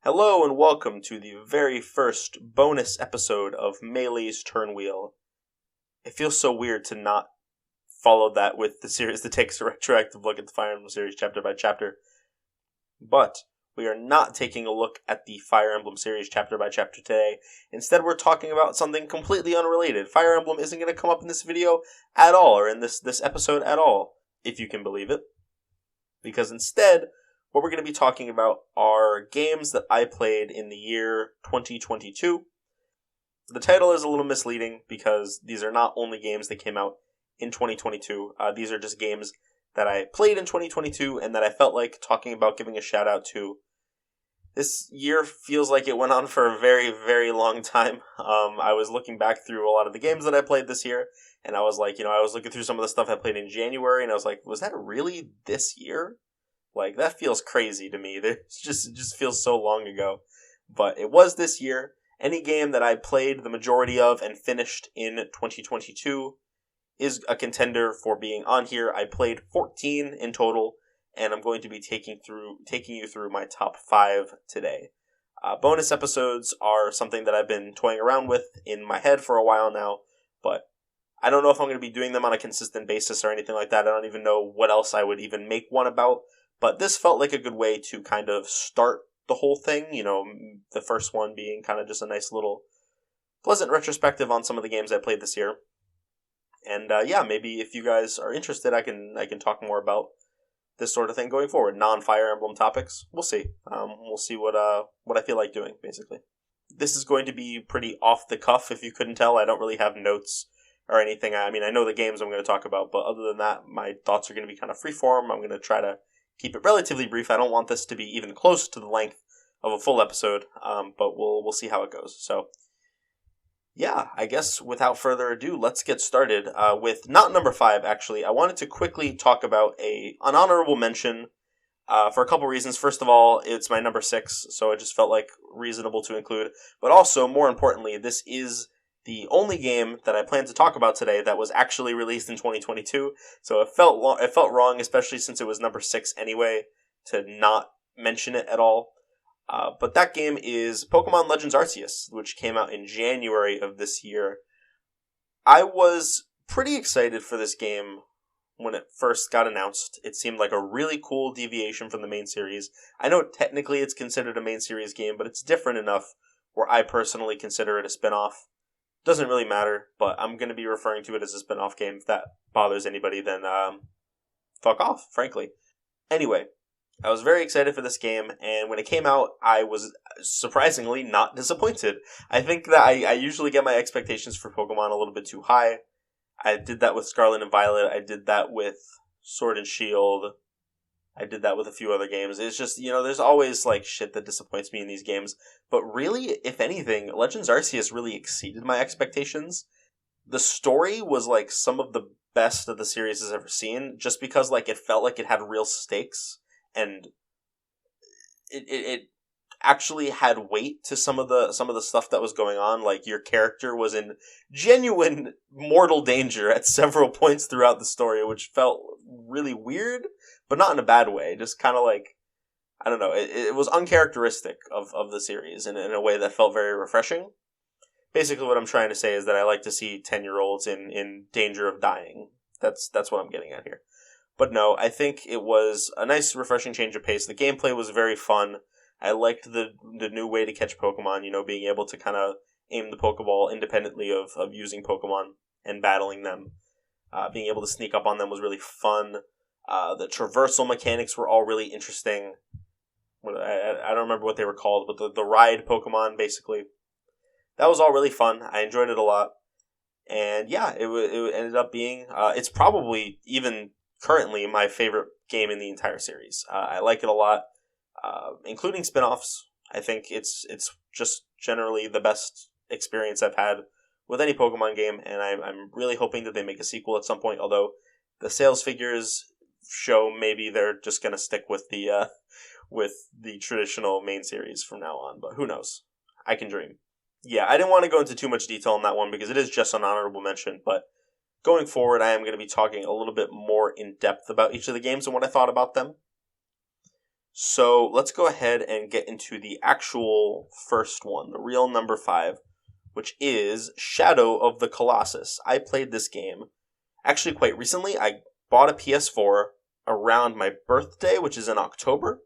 Hello and welcome to the very first bonus episode of Melee's Turnwheel. It feels so weird to not follow that with the series that takes a retroactive look at the Fire Emblem series chapter by chapter. But we are not taking a look at the Fire Emblem series chapter by chapter today. Instead, we're talking about something completely unrelated. Fire Emblem isn't going to come up in this video at all, or in this episode at all, if you can believe it. Because instead, what we're going to be talking about are games that I played in the year 2022. The title is a little misleading because these are not only games that came out in 2022. These are just games that I played in 2022 and that I felt like talking about, giving a shout out to. This year feels like it went on for a very, very long time. I was looking back through a lot of the games that I played this year, and I was like, I was looking through some of the stuff I played in January, and I was like, was that really this year? Like, that feels crazy to me. It just feels so long ago. But it was this year. Any game that I played the majority of and finished in 2022 is a contender for being on here. I played 14 in total, and I'm going to be taking you through my top 5 today. Bonus episodes are something that I've been toying around with in my head for a while now, but I don't know if I'm going to be doing them on a consistent basis or anything like that. I don't even know what else I would even make one about. But this felt like a good way to kind of start the whole thing, the first one being kind of just a nice little pleasant retrospective on some of the games I played this year. And maybe if you guys are interested, I can talk more about this sort of thing going forward. Non-Fire Emblem topics. We'll see. We'll see what I feel like doing, basically. This is going to be pretty off the cuff, if you couldn't tell. I don't really have notes or anything. I mean, I know the games I'm going to talk about, but other than that, my thoughts are going to be kind of freeform. I'm going to try to keep it relatively brief. I don't want this to be even close to the length of a full episode, but we'll see how it goes. So, yeah, I guess without further ado, let's get started with not number 5, actually. I wanted to quickly talk about an honorable mention for a couple reasons. First of all, it's my number 6, so it just felt like reasonable to include. But also, more importantly, this is the only game that I plan to talk about today that was actually released in 2022, so it felt wrong, especially since it was number 6 anyway, to not mention it at all. But that game is Pokemon Legends Arceus, which came out in January of this year. I was pretty excited for this game when it first got announced. It seemed like a really cool deviation from the main series. I know technically it's considered a main series game, but it's different enough where I personally consider it a spin-off. Doesn't really matter, but I'm going to be referring to it as a spin-off game. If that bothers anybody, then fuck off, frankly. Anyway, I was very excited for this game, and when it came out, I was surprisingly not disappointed. I think that I usually get my expectations for Pokemon a little bit too high. I did that with Scarlet and Violet. I did that with Sword and Shield. I did that with a few other games. It's just, there's always, shit that disappoints me in these games. But really, if anything, Legends Arceus really exceeded my expectations. The story was, some of the best that the series has ever seen, just because, it felt like it had real stakes, and it actually had weight to some of the stuff that was going on. Your character was in genuine mortal danger at several points throughout the story, which felt really weird, but not in a bad way. Just kind of I don't know, it was uncharacteristic of the series in a way that felt very refreshing. Basically what I'm trying to say is that I like to see 10-year-olds in danger of dying. That's what I'm getting at here. But no, I think it was a nice, refreshing change of pace. The gameplay was very fun. I liked the new way to catch Pokemon, being able to kind of aim the Pokeball independently of using Pokemon and battling them. Being able to sneak up on them was really fun. The traversal mechanics were all really interesting. I don't remember what they were called, but the ride Pokemon, basically. That was all really fun. I enjoyed it a lot. And yeah, it ended up being, it's probably even currently my favorite game in the entire series. I like it a lot, including spin-offs. I think it's just generally the best experience I've had with any Pokemon game, and I'm really hoping that they make a sequel at some point, although the sales figures show maybe they're just going to stick with the traditional main series from now on, but who knows? I can dream. Yeah, I didn't want to go into too much detail on that one because it is just an honorable mention, but going forward, I am going to be talking a little bit more in depth about each of the games and what I thought about them. So let's go ahead and get into the actual first one, the real number 5, which is Shadow of the Colossus. I played this game actually quite recently. I bought a PS4 around my birthday, which is in October.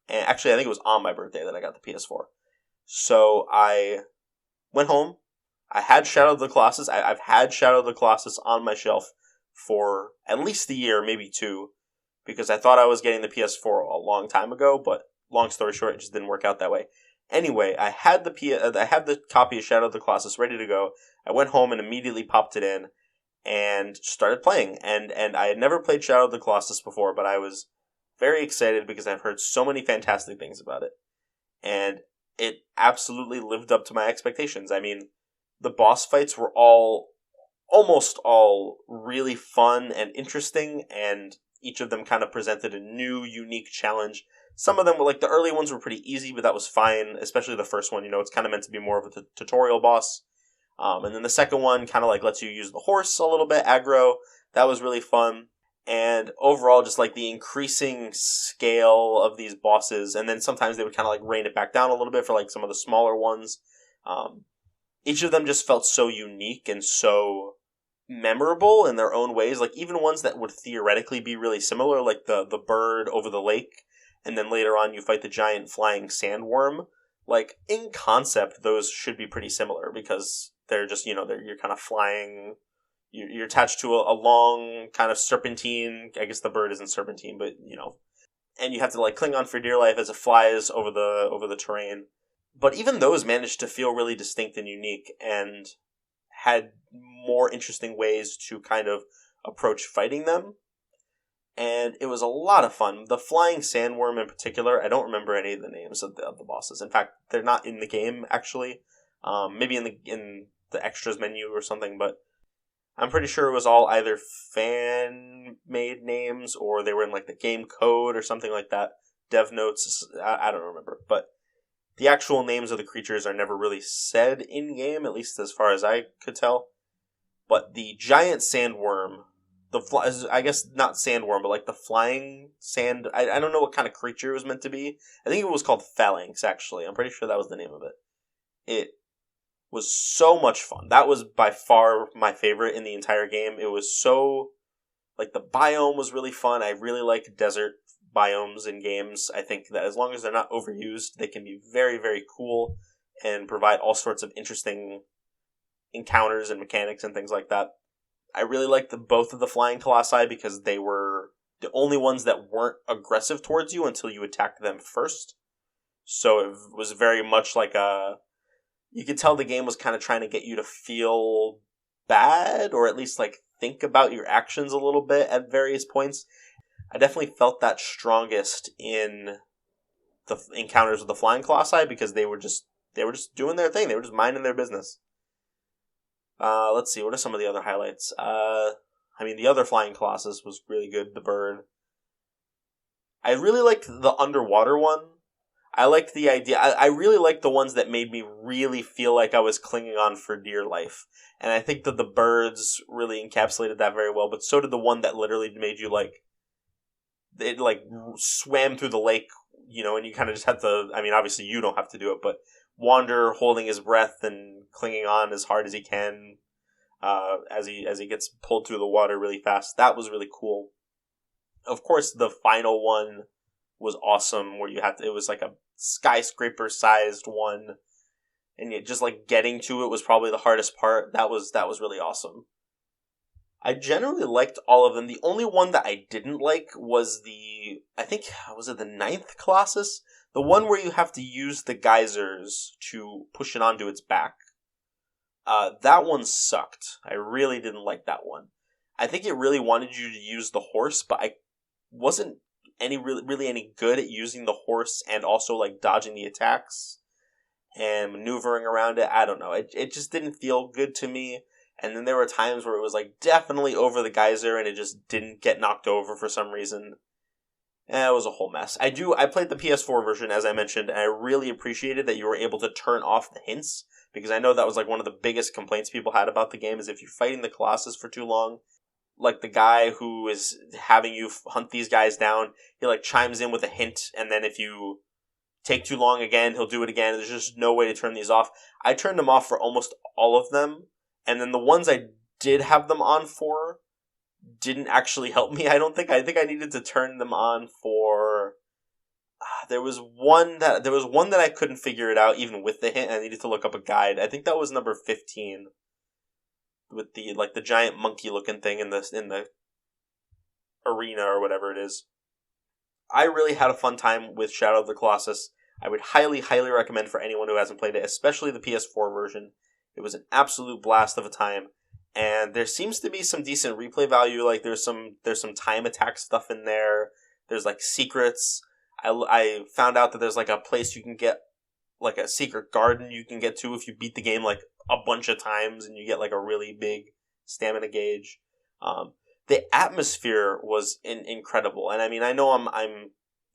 And actually, I think it was on my birthday that I got the PS4. So I went home. I had Shadow of the Colossus. I've had Shadow of the Colossus on my shelf for at least a year, maybe 2. Because I thought I was getting the PS4 a long time ago, but long story short, it just didn't work out that way. Anyway, I had the copy of Shadow of the Colossus ready to go. I went home and immediately popped it in and started playing. And I had never played Shadow of the Colossus before, but I was very excited because I've heard so many fantastic things about it. And it absolutely lived up to my expectations. I mean, the boss fights were almost all really fun and interesting, and each of them kind of presented a new, unique challenge. Some of them were the early ones were pretty easy, but that was fine, especially the first one. It's kind of meant to be more of a tutorial boss. And then the second one kind of lets you use the horse a little bit, aggro. That was really fun. And overall, just the increasing scale of these bosses, and then sometimes they would kind of rein it back down a little bit for some of the smaller ones. Each of them just felt so unique and so memorable in their own ways. Even ones that would theoretically be really similar, like the bird over the lake, and then later on you fight the giant flying sandworm. In concept, those should be pretty similar because they're just, you're kind of flying. You're attached to a long kind of serpentine. I guess the bird isn't serpentine, but and you have to cling on for dear life as it flies over the terrain. But even those managed to feel really distinct and unique, and had more interesting ways to kind of approach fighting them. And it was a lot of fun. The flying sandworm in particular, I don't remember any of the names of the bosses. In fact, they're not in the game, actually. Maybe in the extras menu or something, but I'm pretty sure it was all either fan-made names or they were in the game code or something like that. Dev notes, I don't remember. But the actual names of the creatures are never really said in-game, at least as far as I could tell. But the giant sandworm, I guess not sandworm, but the flying sand, I don't know what kind of creature it was meant to be. I think it was called Phalanx, actually. I'm pretty sure that was the name of it. It was so much fun. That was by far my favorite in the entire game. It was so, the biome was really fun. I really like desert biomes in games. I think that as long as they're not overused, they can be very, very cool and provide all sorts of interesting encounters and mechanics and things like that. I really liked both of the flying colossi because they were the only ones that weren't aggressive towards you until you attacked them first. So it was very much you could tell the game was kind of trying to get you to feel bad, or at least think about your actions a little bit at various points. I definitely felt that strongest in the encounters with the flying colossi because they were just doing their thing. They were just minding their business. Let's see, what are some of the other highlights? The other flying colossus was really good, the bird. I really liked the underwater one. I liked the idea. I really liked the ones that made me really feel like I was clinging on for dear life. And I think that the birds really encapsulated that very well, but so did the one that literally made you it swam through the lake, and you kind of just have to, obviously you don't have to do it, but wander holding his breath and clinging on as hard as he can as he gets pulled through the water really fast. That was really cool. Of course, the final one was awesome, where it was a skyscraper-sized one, and just getting to it was probably the hardest part. That was really awesome. I generally liked all of them. The only one that I didn't like was the 9th Colossus? The one where you have to use the geysers to push it onto its back. That one sucked. I really didn't like that one. I think it really wanted you to use the horse, but I wasn't really any good at using the horse and also dodging the attacks and maneuvering around it. I don't know. It just didn't feel good to me. And then there were times where it was definitely over the geyser and it just didn't get knocked over for some reason. It was a whole mess. I played the PS4 version, as I mentioned, and I really appreciated that you were able to turn off the hints, because I know that was one of the biggest complaints people had about the game, is if you're fighting the Colossus for too long, like the guy who is having you hunt these guys down, he like chimes in with a hint, and then if you take too long again, he'll do it again. There's just no way to turn these off. I turned them off for almost all of them, and then the ones I did have them on for didn't actually help me. I think I needed to turn them on for. There was one that I couldn't figure it out even with the hint. I needed to look up a guide. I think that was number 15, with the giant monkey looking thing in the arena or whatever it is. I really had a fun time with Shadow of the Colossus. I would highly, highly recommend for anyone who hasn't played it, especially the PS4 version. It was an absolute blast of a time, and there seems to be some decent replay value. Like there's some time attack stuff in there. There's like secrets. I found out that there's like a place you can get, like a secret garden you can get to if you beat the game like a bunch of times, and you get like a really big stamina gauge. The atmosphere was incredible, and I mean, I know I'm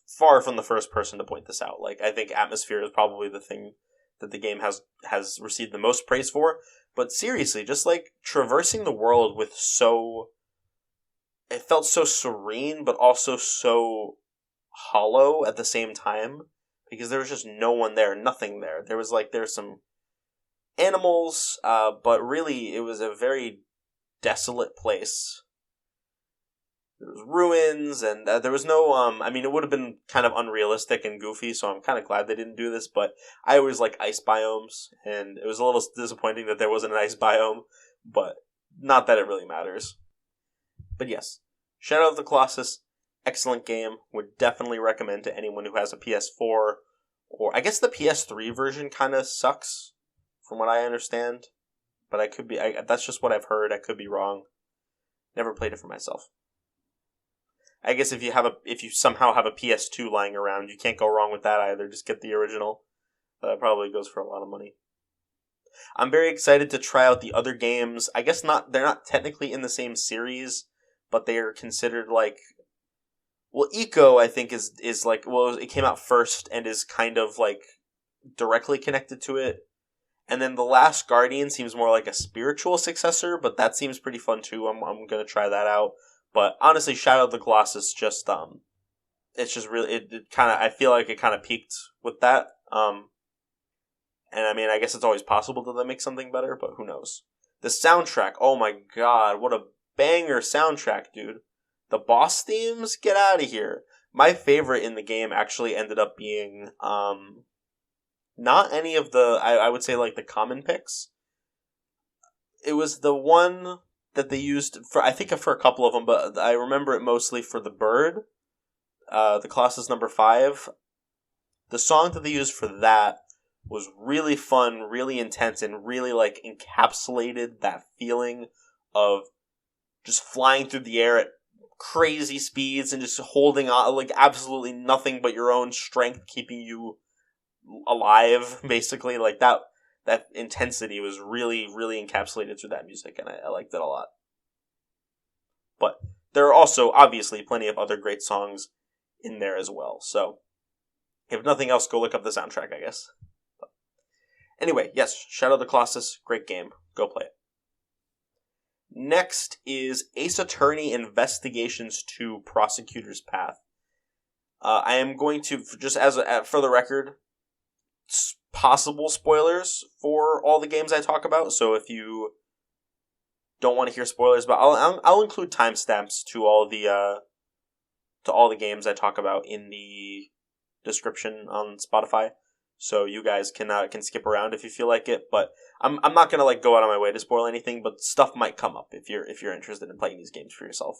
far from the first person to point this out. Like, I think atmosphere is probably the thing that the game has received the most praise for. But seriously, just like traversing the world with it felt so serene, but also so hollow at the same time, because there was just no one there, nothing there. There's some animals, but really it was a very desolate place. There was ruins, and there was no, I mean, it would have been kind of unrealistic and goofy, so I'm kind of glad they didn't do this, but I always like ice biomes, and it was a little disappointing that there wasn't an ice biome, but not that it really matters. But yes, Shadow of the Colossus, excellent game, would definitely recommend to anyone who has a PS4, or I guess the PS3 version kind of sucks, from what I understand, but that's just what I've heard, I could be wrong. Never played it for myself. I guess if you somehow have a PS2 lying around, you can't go wrong with that either. Just get the original. That probably goes for a lot of money. I'm very excited to try out the other games. I guess they're not technically in the same series, but they are considered like, well, Eco, I think is like, well, it came out first and is kind of like directly connected to it. And then The Last Guardian seems more like a spiritual successor, but that seems pretty fun too. I'm going to try that out. But honestly, Shadow of the Colossus just, it's just really, it kind of, I feel like it kind of peaked with that. And I mean, I guess it's always possible that they make something better, but who knows. The soundtrack, oh my god, what a banger soundtrack, dude. The boss themes, get out of here. My favorite in the game actually ended up being, not any of the, I would say like the common picks. It was the one that they used for, I think for a couple of them, but I remember it mostly for the bird, the Colossus number 5. The song that they used for that was really fun, really intense, and really like encapsulated that feeling of just flying through the air at crazy speeds and just holding on, like absolutely nothing but your own strength keeping you alive, basically. Like that intensity was really, really encapsulated through that music, and I liked it a lot. But there are also, obviously, plenty of other great songs in there as well. So, if nothing else, go look up the soundtrack, I guess. But anyway, yes, Shadow of the Colossus, great game. Go play it. Next is Ace Attorney Investigations 2 Prosecutor's Path. I am going to, just for the record, possible spoilers for all the games I talk about, so if you don't want to hear spoilers, but I'll include timestamps to all the games I talk about in the description on Spotify, so you guys can skip around if you feel like it. But I'm not gonna like go out of my way to spoil anything, but stuff might come up if you're interested in playing these games for yourself.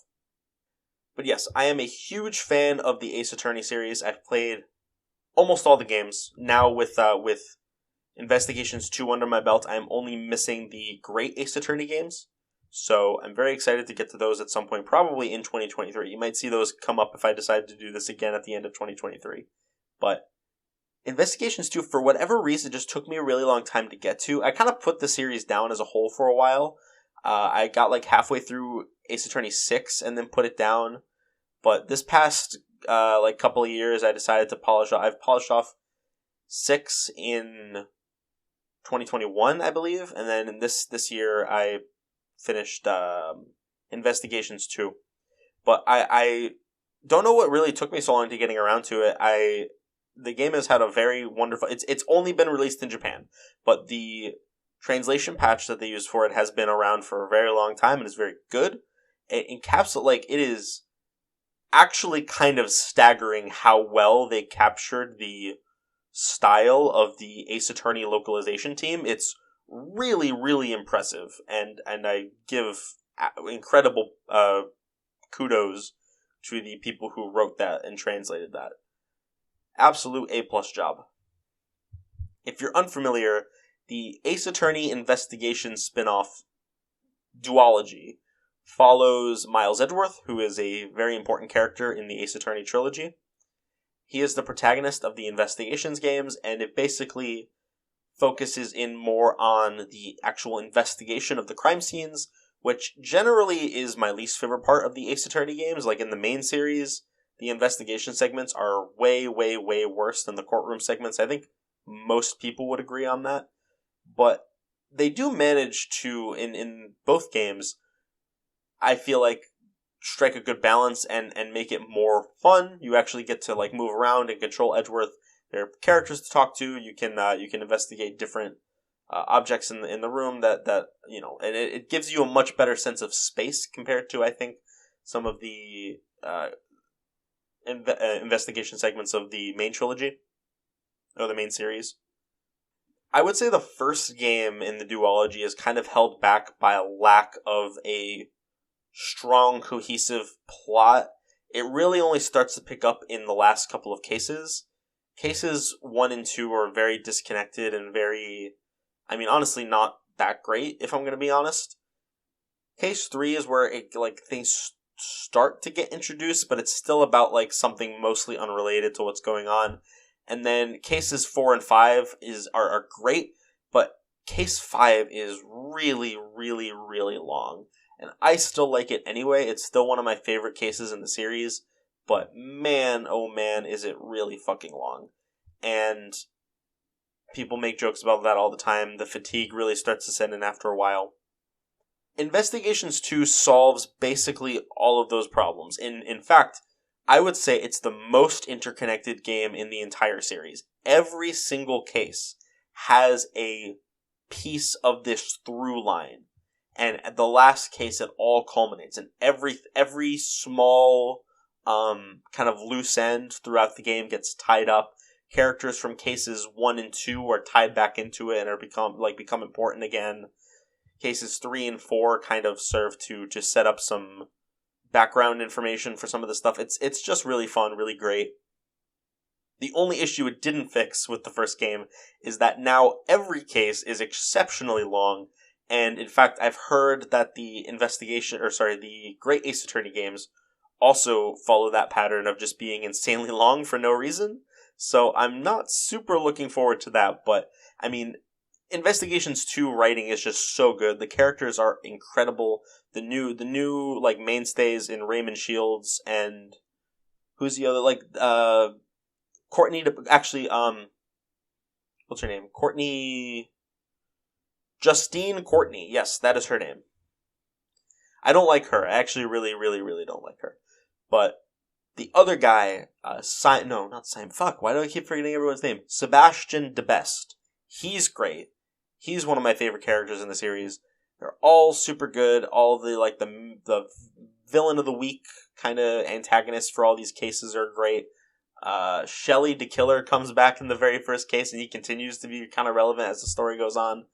But yes, I am a huge fan of the Ace Attorney series. I've played almost all the games. Now with Investigations 2 under my belt, I'm only missing the great Ace Attorney games. So I'm very excited to get to those at some point, probably in 2023. You might see those come up if I decide to do this again at the end of 2023. But Investigations 2, for whatever reason, just took me a really long time to get to. I kind of put the series down as a whole for a while. I got like halfway through Ace Attorney 6 and then put it down. But this past couple of years, I decided to polish off. I've polished off 6 in 2021, I believe, and then in this year I finished Investigations 2. But I don't know what really took me so long to getting around to it. The game has had a very wonderful... It's only been released in Japan, but the translation patch that they used for it has been around for a very long time and is very good. It is actually kind of staggering how well they captured the style of the Ace Attorney localization team. It's really, really impressive, and I give incredible kudos to the people who wrote that and translated that. Absolute A+ job. If you're unfamiliar, the Ace Attorney investigation spin-off duology follows Miles Edgeworth, who is a very important character in the Ace Attorney trilogy. He is the protagonist of the investigations games, and it basically focuses in more on the actual investigation of the crime scenes, which generally is my least favorite part of the Ace Attorney games. Like in the main series, the investigation segments are way, way, way worse than the courtroom segments. I think most people would agree on that. But they do manage to, in both games, I feel like, strike a good balance and make it more fun. You actually get to like move around and control Edgeworth. There are characters to talk to. You can investigate different objects in the room that and it gives you a much better sense of space compared to, I think, some of the investigation segments of the main trilogy or the main series. I would say the first game in the duology is kind of held back by a lack of a strong, cohesive plot. It really only starts to pick up in the last couple of cases. Cases 1 and 2 are very disconnected and very, honestly not that great, if I'm going to be honest. Case 3 is where things start to get introduced, but it's still about something mostly unrelated to what's going on. And then cases 4 and 5 are great, but case 5 is really, really, really long. And I still like it anyway. It's still one of my favorite cases in the series. But man, oh man, is it really fucking long. And people make jokes about that all the time. The fatigue really starts to set in after a while. Investigations 2 solves basically all of those problems. In fact, I would say it's the most interconnected game in the entire series. Every single case has a piece of this through line. And at the last case, it all culminates. And every small kind of loose end throughout the game gets tied up. Characters from cases 1 and 2 are tied back into it and are become important again. Cases 3 and 4 kind of serve to just set up some background information for some of the stuff. It's just really fun, really great. The only issue it didn't fix with the first game is that now every case is exceptionally long. And in fact, I've heard that the Great Ace Attorney games also follow that pattern of just being insanely long for no reason. So I'm not super looking forward to that, but Investigations 2 writing is just so good. The characters are incredible. The new mainstays in Raymond Shields and who's the other Courtney what's her name? Justine Courtney. Yes, that is her name. I don't like her. I actually really, really, really don't like her. But the other guy, not Simon. Fuck, why do I keep forgetting everyone's name? Sebastian DeBest. He's great. He's one of my favorite characters in the series. They're all super good. All the villain of the week kind of antagonists for all these cases are great. Shelley the Killer comes back in the very first case, and he continues to be kind of relevant as the story goes on.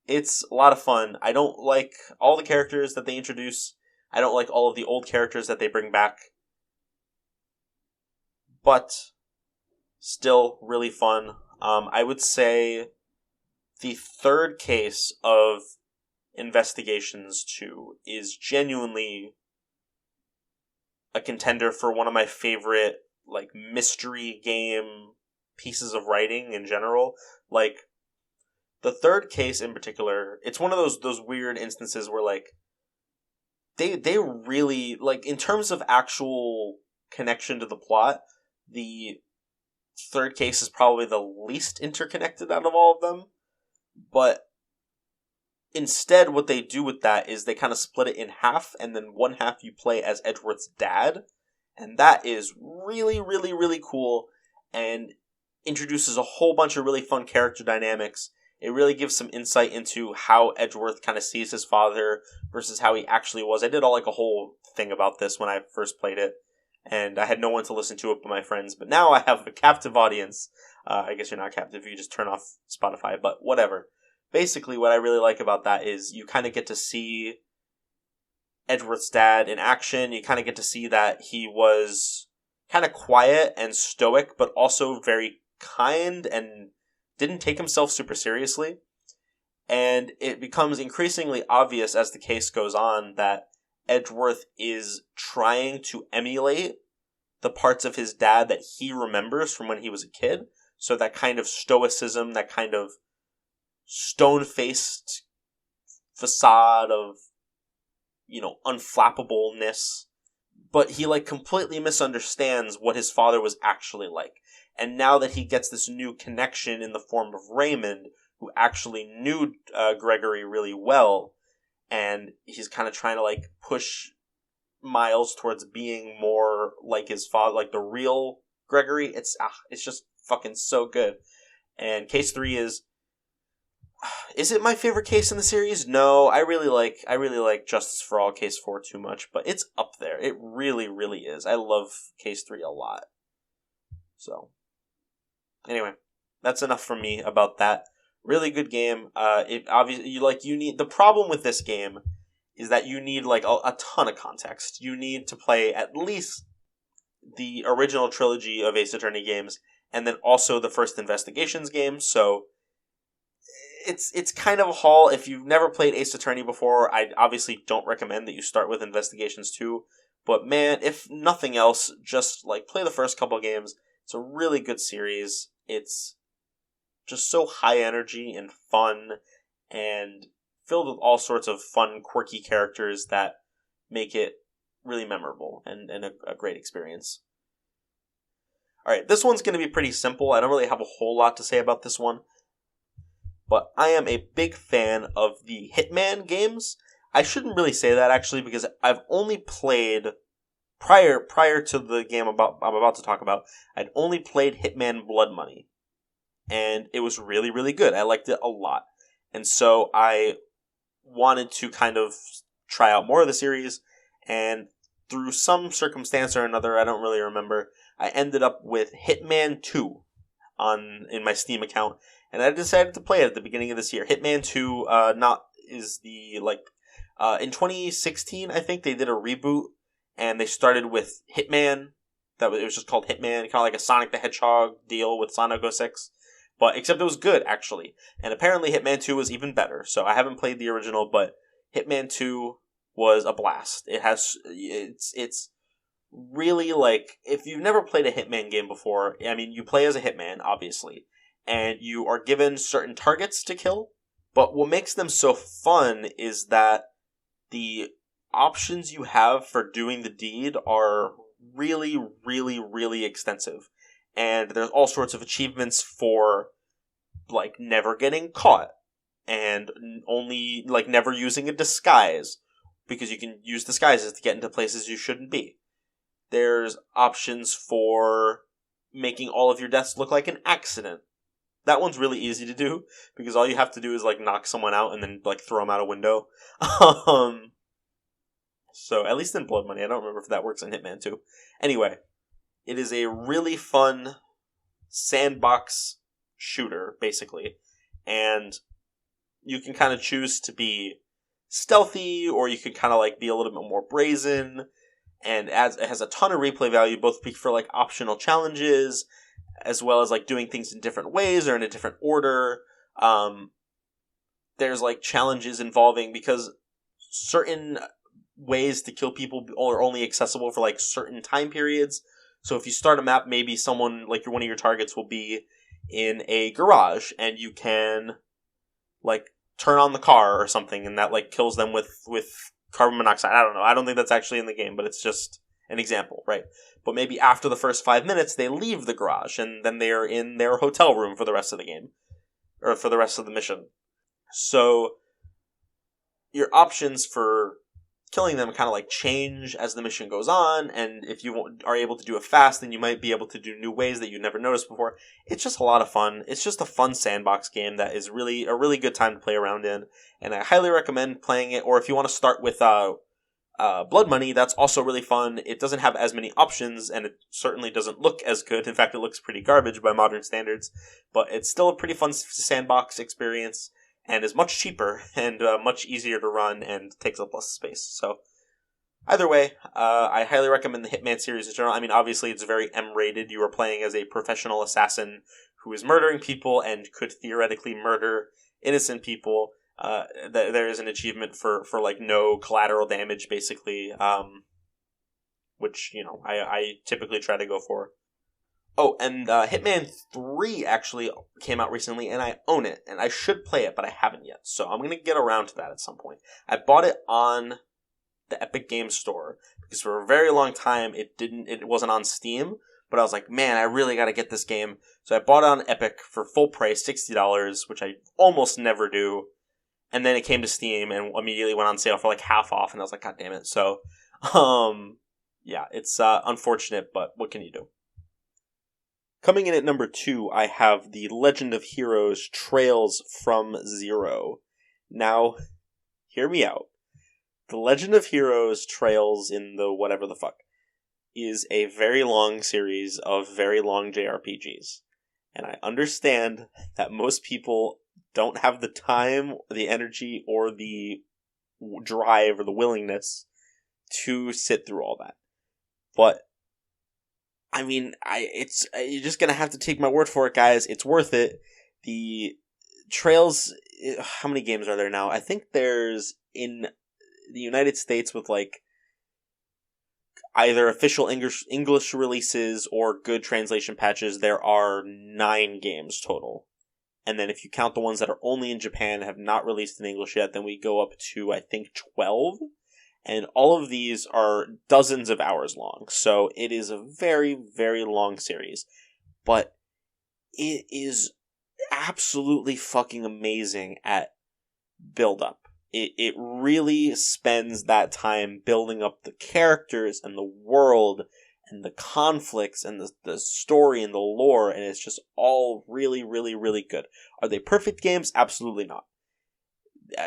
It's a lot of fun. I don't like all the characters that they introduce. I don't like all of the old characters that they bring back. But still really fun. I would say the third case of Investigations 2 is genuinely a contender for one of my favorite mystery game pieces of writing in general. The third case in particular, it's one of those weird instances where they really in terms of actual connection to the plot, the third case is probably the least interconnected out of all of them. But instead, what they do with that is they kind of split it in half, and then one half you play as Edgeworth's dad. And that is really, really, really cool, and introduces a whole bunch of really fun character dynamics. It really gives some insight into how Edgeworth kind of sees his father versus how he actually was. I did a whole thing about this when I first played it, and I had no one to listen to it but my friends. But now I have a captive audience. I guess you're not captive, you just turn off Spotify, but whatever. Basically, what I really like about that is you kind of get to see Edgeworth's dad in action. You kind of get to see that he was kind of quiet and stoic, but also very kind and didn't take himself super seriously. And it becomes increasingly obvious as the case goes on that Edgeworth is trying to emulate the parts of his dad that he remembers from when he was a kid. So that kind of stoicism, that kind of stone-faced facade of, unflappableness. But he, completely misunderstands what his father was actually like. And now that he gets this new connection in the form of Raymond, who actually knew Gregory really well, and he's kind of trying to, push Miles towards being more like his father, like the real Gregory, it's just fucking so good. And Case 3 is it my favorite case in the series? No, I really like Justice for All Case 4 too much, but it's up there. It really, really is. I love Case 3 a lot. So, anyway, that's enough from me about that. Really good game. It obviously you need, the problem with this game is that you need a ton of context. You need to play at least the original trilogy of Ace Attorney games, and then also the first Investigations game. So it's kind of a haul. If you've never played Ace Attorney before, I obviously don't recommend that you start with Investigations 2. But man, if nothing else, just play the first couple games. It's a really good series. It's just so high energy and fun, and filled with all sorts of fun, quirky characters that make it really memorable and a great experience. Alright, this one's going to be pretty simple. I don't really have a whole lot to say about this one. But I am a big fan of the Hitman games. I shouldn't really say that, actually, because I've only played, prior to the game I'm about to talk about, I'd only played Hitman Blood Money. And it was really, really good. I liked it a lot. And so I wanted to kind of try out more of the series, and through some circumstance or another, I don't really remember, I ended up with Hitman 2 in my Steam account, and I decided to play it at the beginning of this year. Hitman 2 in 2016, I think, they did a reboot, and they started with Hitman. It was just called Hitman, kind of like a Sonic the Hedgehog deal with Sonic 06. But except it was good, actually. And apparently Hitman 2 was even better. So I haven't played the original, but Hitman 2 was a blast. It's really if you've never played a Hitman game before, I mean, you play as a Hitman, obviously, and you are given certain targets to kill. But what makes them so fun is that the options you have for doing the deed are really, really, really extensive. And there's all sorts of achievements for, never getting caught. And only, never using a disguise. Because you can use disguises to get into places you shouldn't be. There's options for making all of your deaths look like an accident. That one's really easy to do. Because all you have to do is, knock someone out and then, throw them out a window. So, at least in Blood Money. I don't remember if that works in Hitman 2. Anyway. It is a really fun sandbox shooter, basically. And you can kind of choose to be stealthy, or you can kind of be a little bit more brazen. And it has a ton of replay value, both for optional challenges, as well as doing things in different ways or in a different order. There's challenges involving, because certain ways to kill people are only accessible for certain time periods. So if you start a map, maybe someone, one of your targets will be in a garage, and you can, turn on the car or something, and that, kills them with carbon monoxide. I don't know. I don't think that's actually in the game, but it's just an example, right? But maybe after the first 5 minutes, they leave the garage, and then they are in their hotel room for the rest of the game. Or for the rest of the mission. So your options for killing them kind of like change as the mission goes on, and if you are able to do it fast, then you might be able to do new ways that you never noticed before. It's just a lot of fun. It's just a fun sandbox game that is really a really good time to play around in, and I highly recommend playing it. Or if you want to start with Blood Money, that's also really fun. It doesn't have as many options, and it certainly doesn't look as good. In fact, it looks pretty garbage by modern standards, but it's still a pretty fun sandbox experience, and is much cheaper and much easier to run and takes up less space. So either way, I highly recommend the Hitman series in general. I mean, obviously it's very M-rated. You are playing as a professional assassin who is murdering people and could theoretically murder innocent people. There is an achievement for like no collateral damage, basically, which, you know, I typically try to go for. Oh, and Hitman 3 actually came out recently, and I own it, and I should play it, but I haven't yet, so I'm going to get around to that at some point. I bought it on the Epic Games Store, because for a very long time it wasn't on Steam, but I was like, man, I really got to get this game. So I bought it on Epic for full price, $60, which I almost never do, and then it came to Steam and immediately went on sale for like half off, and I was like, god damn it. So, yeah, it's unfortunate, but what can you do? Coming in at number 2, I have The Legend of Heroes Trails from Zero. Now, hear me out. The Legend of Heroes Trails in the whatever the fuck is a very long series of very long JRPGs. And I understand that most people don't have the time, the energy, or the drive, or the willingness to sit through all that. But I mean, you're just gonna have to take my word for it, guys. It's worth it. The Trails, how many games are there now? I think there's, in the United States, with like either official English releases or good translation patches, there are 9 games total. And then if you count the ones that are only in Japan, have not released in English yet, then we go up to, I think, 12. And all of these are dozens of hours long. So it is a very, very long series. But it is absolutely fucking amazing at build-up. It really spends that time building up the characters and the world and the conflicts and the story and the lore. And it's just all really, really, really good. Are they perfect games? Absolutely not.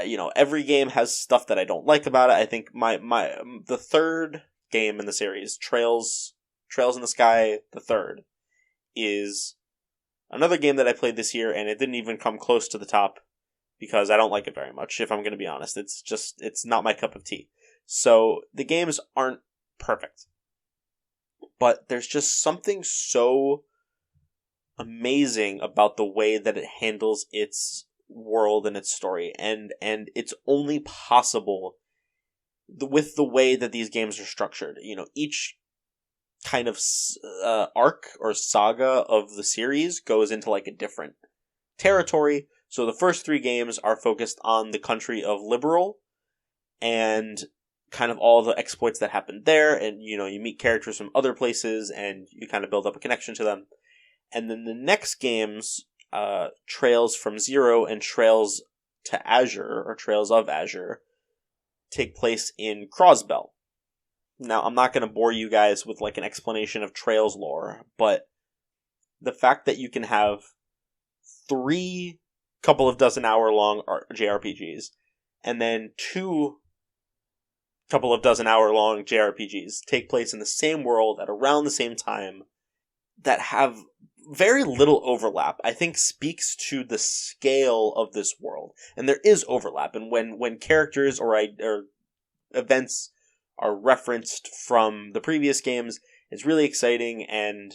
You know, every game has stuff that I don't like about it. I think the third game in the series, Trails in the Sky, the third, is another game that I played this year, and it didn't even come close to the top because I don't like it very much, if I'm going to be honest. It's not my cup of tea. So the games aren't perfect. But there's just something so amazing about the way that it handles its world and its story, and it's only possible with the way that these games are structured. You know, each kind of arc or saga of the series goes into like a different territory. So the first 3 games are focused on the country of Liberal and kind of all the exploits that happened there, and you know, you meet characters from other places and you kind of build up a connection to them. And then the next games, Trails from Zero and Trails to Azure, or Trails of Azure, take place in Crossbell. Now, I'm not going to bore you guys with like an explanation of Trails lore, but the fact that you can have 3 couple of dozen hour long JRPGs, and then 2 couple of dozen hour long JRPGs take place in the same world at around the same time, that have very little overlap, I think speaks to the scale of this world. And there is overlap, and when characters or events are referenced from the previous games, it's really exciting, and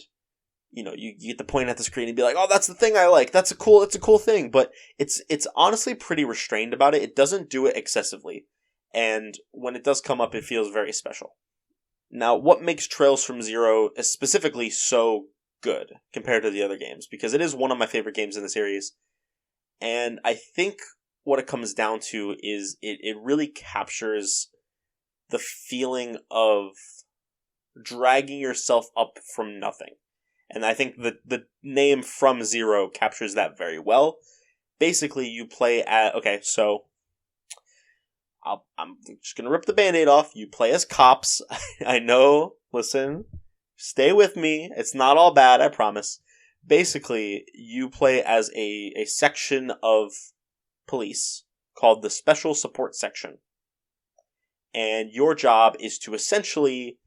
you know, you get to point at the screen and be like, oh, that's the thing I like, it's a cool thing, but it's honestly pretty restrained about it. It doesn't do it excessively, and when it does come up, it feels very special. Now, what makes Trails from Zero specifically so good compared to the other games? Because it is one of my favorite games in the series, and I think what it comes down to is it really captures the feeling of dragging yourself up from nothing. And I think the name From Zero captures that very well. Basically, you play at... Okay, so I'm just gonna rip the Band-Aid off. You play as cops. I know. Listen, stay with me. It's not all bad, I promise. Basically, you play as a section of police called the Special Support Section. And your job is to essentially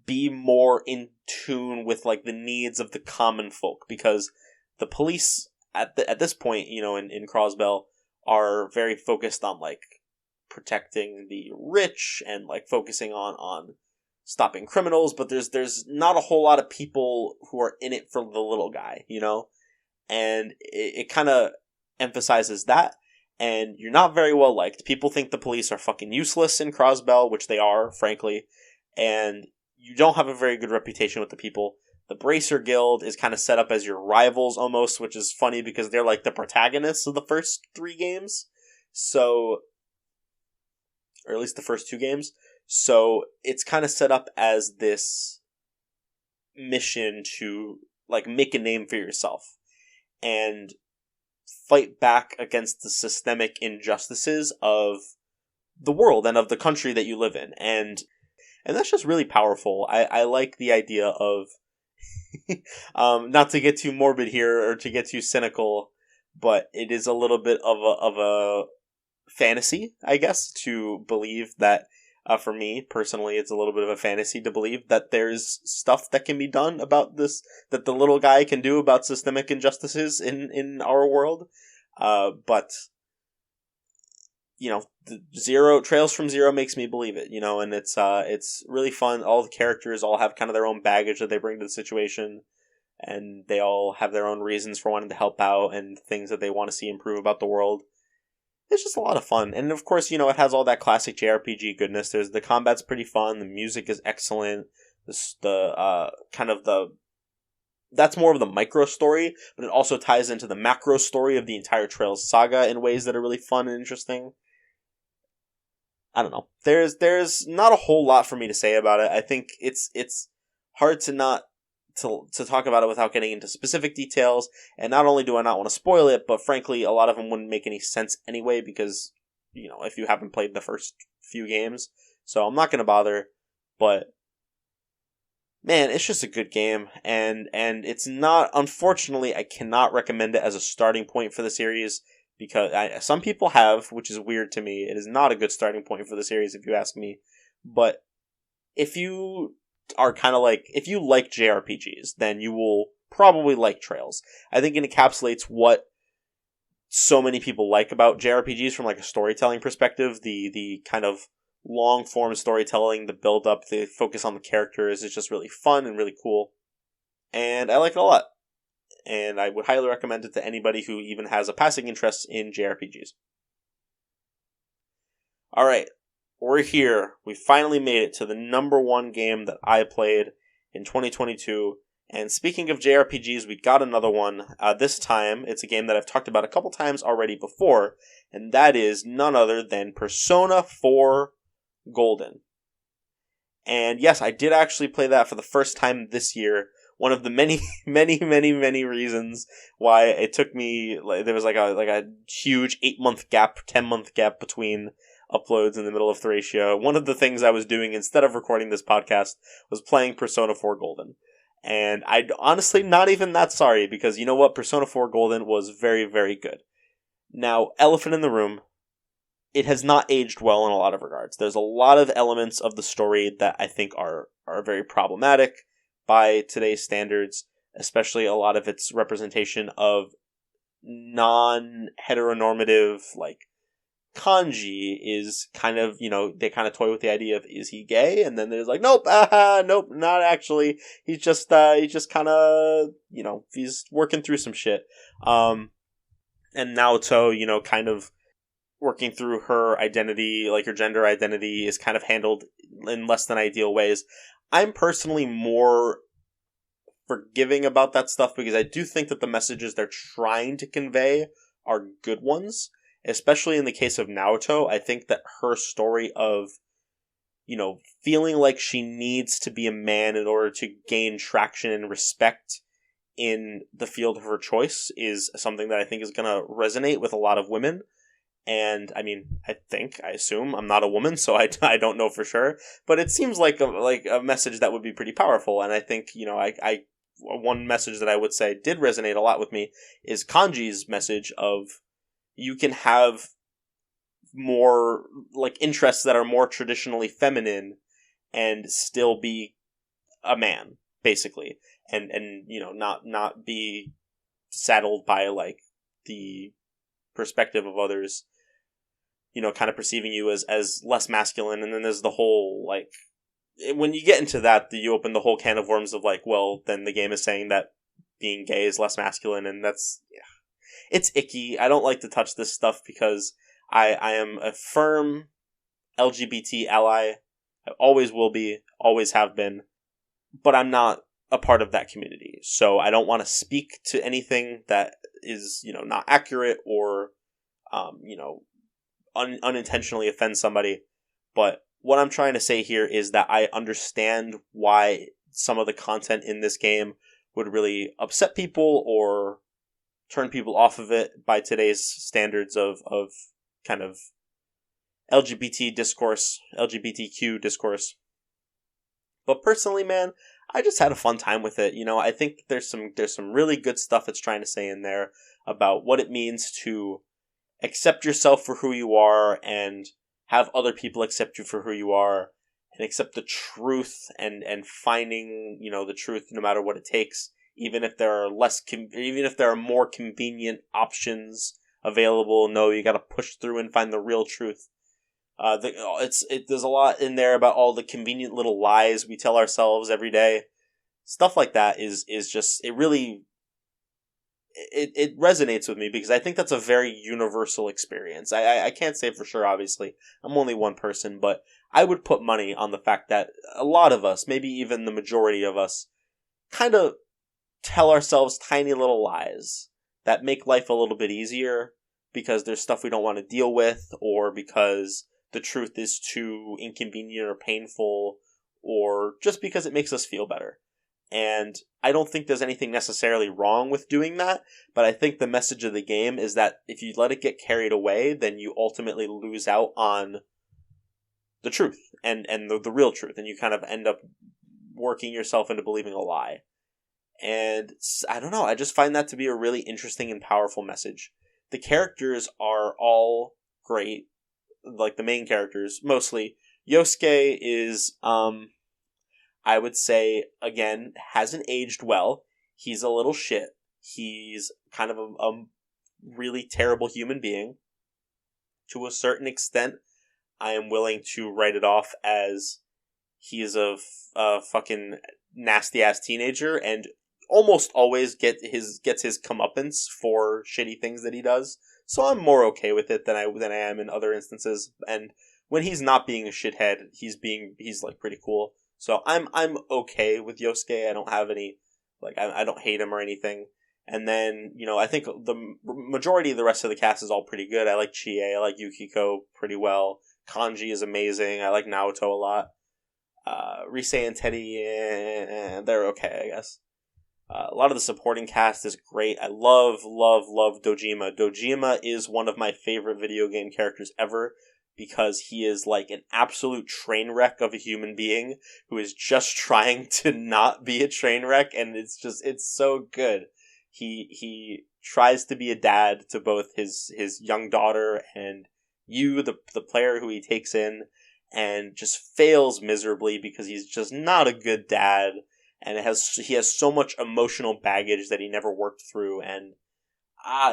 be more in tune with like the needs of the common folk, because the police at this point, in Crossbell, are very focused on like protecting the rich and like focusing on stopping criminals, but there's not a whole lot of people who are in it for the little guy, and it kind of emphasizes that. And you're not very well liked. People think the police are fucking useless in Crossbell, which they are, frankly, and you don't have a very good reputation with the people. The Bracer Guild is kind of set up as your rivals almost, which is funny because they're like the protagonists of the first 3 games. So, or at least the first 2 games. So it's kind of set up as this mission to like make a name for yourself and fight back against the systemic injustices of the world and of the country that you live in. And that's just really powerful. I like the idea of not to get too morbid here or to get too cynical, but it is a little bit of a fantasy, I guess, to believe that, for me personally, it's a little bit of a fantasy to believe that there's stuff that can be done about this, that the little guy can do about systemic injustices in our world. But Trails from Zero makes me believe it, and it's really fun. All the characters all have kind of their own baggage that they bring to the situation, and they all have their own reasons for wanting to help out and things that they want to see improve about the world. It's just a lot of fun. And of course, it has all that classic JRPG goodness. The combat's pretty fun. The music is excellent. That's more of the micro story, but it also ties into the macro story of the entire Trails saga in ways that are really fun and interesting. I don't know. There's not a whole lot for me to say about it. I think it's hard to talk about it without getting into specific details, and not only do I not want to spoil it, but frankly, a lot of them wouldn't make any sense anyway, because, if you haven't played the first few games, so I'm not going to bother, but, man, it's just a good game, and it's not, unfortunately, I cannot recommend it as a starting point for the series, because some people have, which is weird to me. It is not a good starting point for the series, if you ask me, but if you are kind of like, if you like JRPGs, then you will probably like Trails. I think it encapsulates what so many people like about JRPGs from like a storytelling perspective. The kind of long form storytelling, the build up, the focus on the characters is just really fun and really cool. And I like it a lot. And I would highly recommend it to anybody who even has a passing interest in JRPGs. Alright. We're here. We finally made it to the number 1 game that I played in 2022. And speaking of JRPGs, we got another one. This time, it's a game that I've talked about a couple times already before, and that is none other than Persona 4 Golden. And yes, I did actually play that for the first time this year. One of the many, many, many, many reasons why it took me, there was like a huge 8-month gap, 10-month gap between uploads in the middle of Thracia. One of the things I was doing instead of recording this podcast was playing Persona 4 Golden. And I'd honestly not even that sorry, because you know what? Persona 4 Golden was very, very good. Now, elephant in the room, it has not aged well in a lot of regards. There's a lot of elements of the story that I think are very problematic by today's standards, especially a lot of its representation of non-heteronormative, like, Kanji is kind of, they kind of toy with the idea of, is he gay? And then there's like, nope, nope, not actually. He's just kind of, he's working through some shit. And Naoto, kind of working through her identity, like her gender identity, is kind of handled in less than ideal ways. I'm personally more forgiving about that stuff because I do think that the messages they're trying to convey are good ones. Especially in the case of Naoto, I think that her story of, feeling like she needs to be a man in order to gain traction and respect in the field of her choice is something that I think is going to resonate with a lot of women. And I mean, I assume, I'm not a woman, so I don't know for sure, but it seems like a message that would be pretty powerful. And I think, I one message that I would say did resonate a lot with me is Kanji's message of you can have more like interests that are more traditionally feminine and still be a man, basically, and not be saddled by like the perspective of others, kind of perceiving you as less masculine. And then there's the whole, like, when you get into that, you open the whole can of worms of like, well, then the game is saying that being gay is less masculine, and that's, yeah, it's icky. I don't like to touch this stuff because I am a firm LGBT ally. I always will be, always have been, but I'm not a part of that community. So I don't want to speak to anything that is, not accurate or, unintentionally offend somebody. But what I'm trying to say here is that I understand why some of the content in this game would really upset people or turn people off of it by today's standards of kind of LGBT discourse, LGBTQ discourse. But personally, man, I just had a fun time with it. I think there's some really good stuff it's trying to say in there about what it means to accept yourself for who you are and have other people accept you for who you are and accept the truth and finding, the truth no matter what it takes, even if there are even if there are more convenient options available. No, you got to push through and find the real truth. There's a lot in there about all the convenient little lies we tell ourselves every day. Stuff like that is just, it really, it resonates with me because I think that's a very universal experience. I can't say for sure, obviously. I'm only one person, but I would put money on the fact that a lot of us, maybe even the majority of us, kind of tell ourselves tiny little lies that make life a little bit easier because there's stuff we don't want to deal with, or because the truth is too inconvenient or painful, or just because it makes us feel better. And I don't think there's anything necessarily wrong with doing that, but I think the message of the game is that if you let it get carried away, then you ultimately lose out on the truth and the real truth, and you kind of end up working yourself into believing a lie. And I don't know, I just find that to be a really interesting and powerful message. The characters are all great, like the main characters, mostly. Yosuke is, I would say, again, hasn't aged well. He's a little shit. He's kind of a really terrible human being. To a certain extent, I am willing to write it off as he is a fucking nasty-ass teenager and almost always gets his comeuppance for shitty things that he does. So I'm more okay with it than I am in other instances. And when he's not being a shithead, he's like pretty cool. So I'm okay with Yosuke. I don't have any, like, I don't hate him or anything. And then, I think the majority of the rest of the cast is all pretty good. I like Chie, I like Yukiko pretty well. Kanji is amazing. I like Naoto a lot. Rise and Teddy, they're okay, I guess. A lot of the supporting cast is great. I love Dojima. Dojima is one of my favorite video game characters ever because he is like an absolute train wreck of a human being who is just trying to not be a train wreck, and it's so good. He tries to be a dad to both his young daughter and the player who he takes in, and just fails miserably because he's just not a good dad. And he has so much emotional baggage that he never worked through, and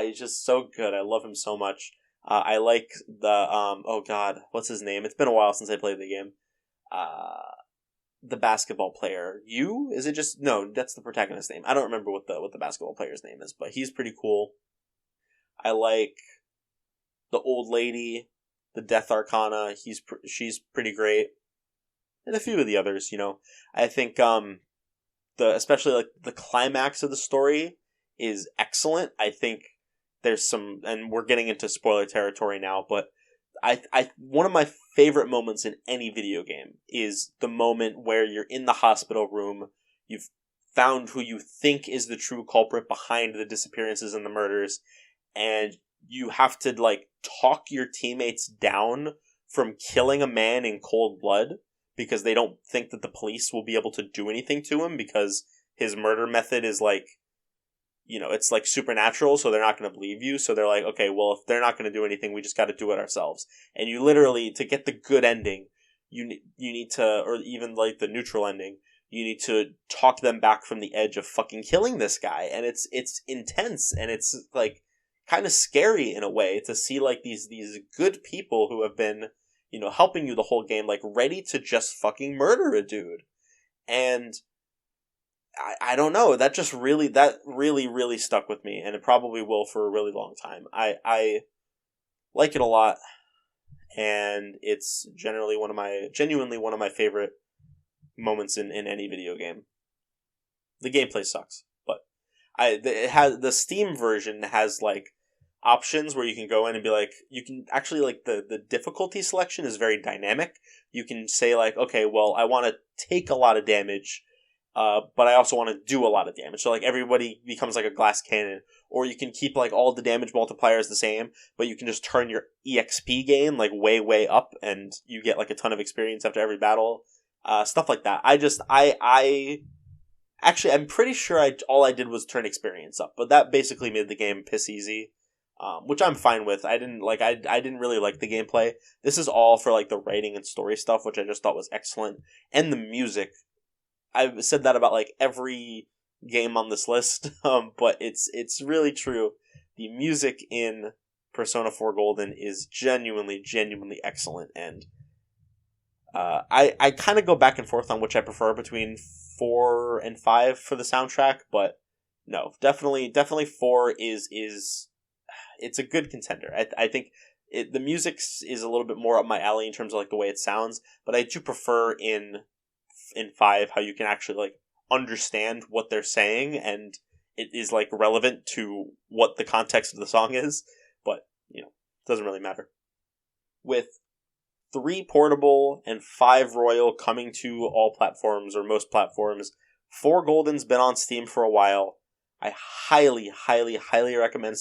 he's just so good. I love him so much. I like the oh god, what's his name? It's been a while since I played the game. The basketball player. Is it just no? That's the protagonist's name. I don't remember what the basketball player's name is, but he's pretty cool. I like the old lady, the Death Arcana. She's pretty great, and a few of the others. I think especially like the climax of the story is excellent. I think there's some, and we're getting into spoiler territory now, but I one of my favorite moments in any video game is the moment where you're in the hospital room, you've found who you think is the true culprit behind the disappearances and the murders, and you have to, like, talk your teammates down from killing a man in cold blood because they don't think that the police will be able to do anything to him because his murder method is, like, it's, like, supernatural, so they're not going to believe you. So they're like, okay, well, if they're not going to do anything, we just got to do it ourselves. And you literally, to get the good ending, you need to, or even, like, the neutral ending, you need to talk them back from the edge of fucking killing this guy. And it's intense, and it's, like, kind of scary in a way to see, like, these good people who have been, helping you the whole game, like, ready to just fucking murder a dude. And I don't know, that really stuck with me, and it probably will for a really long time. I like it a lot, and it's genuinely one of my favorite moments in any video game. The gameplay sucks, but the Steam version has, like, options where you can go in and be like, you can actually, like, the difficulty selection is very dynamic. You can say, like, okay, well, I want to take a lot of damage, but I also want to do a lot of damage. So, like, everybody becomes like a glass cannon. Or you can keep, like, all the damage multipliers the same, but you can just turn your EXP gain, like, way, way up, and you get, like, a ton of experience after every battle. Stuff like that. Actually, I'm pretty sure all I did was turn experience up, but that basically made the game piss easy, which I'm fine with. I didn't really like the gameplay. This is all for, like, the writing and story stuff, which I just thought was excellent. And the music. I've said that about, like, every game on this list, but it's really true. The music in Persona 4 Golden is genuinely excellent, and I kind of go back and forth on which I prefer between 4 and 5 for the soundtrack, but no, definitely 4 is it's a good contender. I think the music is a little bit more up my alley in terms of, like, the way it sounds, but I do prefer in 5 how you can actually, like, understand what they're saying, and it is, like, relevant to what the context of the song is, but, it doesn't really matter. With 3 portable and 5 royal coming to all platforms, or most platforms, 4 Golden's been on Steam for a while. I highly recommend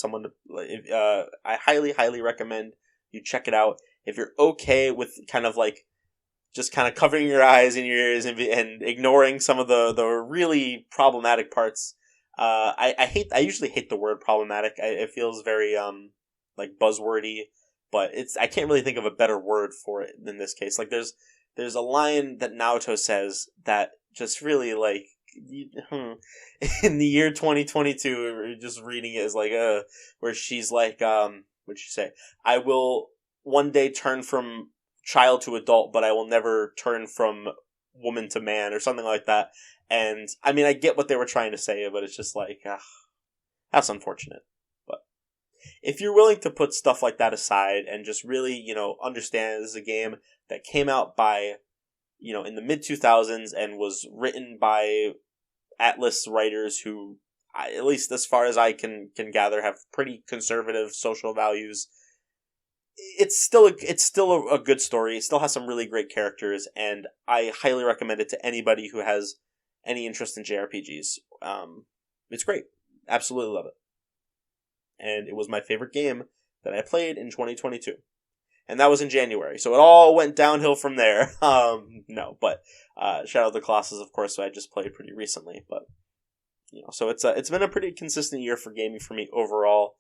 I highly recommend you check it out. If you're okay with kind of, like, just kind of covering your eyes and your ears and ignoring some of the really problematic parts. I usually hate the word problematic. It feels very, like, buzzwordy, but I can't really think of a better word for it in this case. Like, there's a line that Naoto says that just really, like, in the year 2022, just reading it is like, where she's like, what'd she say? I will one day turn from child to adult, but I will never turn from woman to man, or something like that. And I mean, I get what they were trying to say, but it's just like, that's unfortunate. But if you're willing to put stuff like that aside and just really, understand this is a game that came out by, in the mid 2000s and was written by Atlas writers who, at least as far as I can gather, have pretty conservative social values. It's still a good story. It still has some really great characters, and I highly recommend it to anybody who has any interest in JRPGs. It's great. Absolutely love it. And it was my favorite game that I played in 2022. And that was in January, so it all went downhill from there. No, but Shadow of the Colossus, of course, I just played pretty recently. But, so it's been a pretty consistent year for gaming for me overall.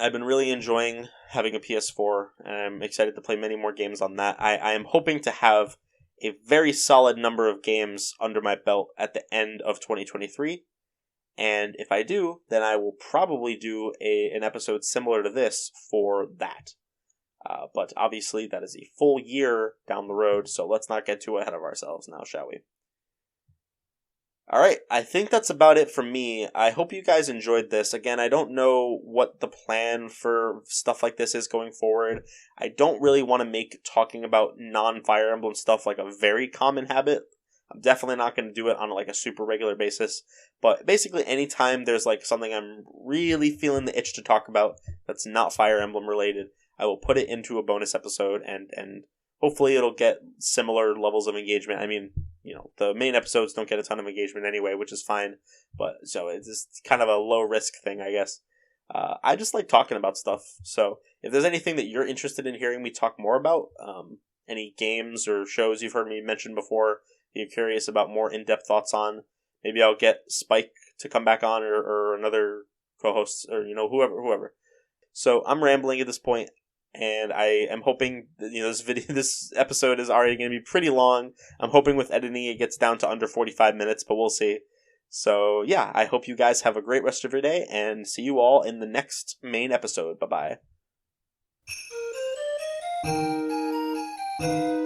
I've been really enjoying having a PS4, and I'm excited to play many more games on that. I am hoping to have a very solid number of games under my belt at the end of 2023, and if I do, then I will probably do an episode similar to this for that. But obviously, that is a full year down the road, so let's not get too ahead of ourselves now, shall we? Alright, I think that's about it from me. I hope you guys enjoyed this. Again, I don't know what the plan for stuff like this is going forward. I don't really want to make talking about non-Fire Emblem stuff like a very common habit. I'm definitely not going to do it on, like, a super regular basis. But basically, anytime there's, like, something I'm really feeling the itch to talk about that's not Fire Emblem related, I will put it into a bonus episode, and hopefully it'll get similar levels of engagement. I mean, the main episodes don't get a ton of engagement anyway, which is fine. But so it's kind of a low risk thing, I guess. I just like talking about stuff. So if there's anything that you're interested in hearing me talk more about, any games or shows you've heard me mention before, you're curious about more in-depth thoughts on, maybe I'll get Spike to come back on, or another co-host, or whoever. So I'm rambling at this point, and I am hoping that, this episode is already going to be pretty long. I'm hoping with editing it gets down to under 45 minutes, but we'll see. So yeah, I hope you guys have a great rest of your day, and see you all in the next main episode. Bye bye.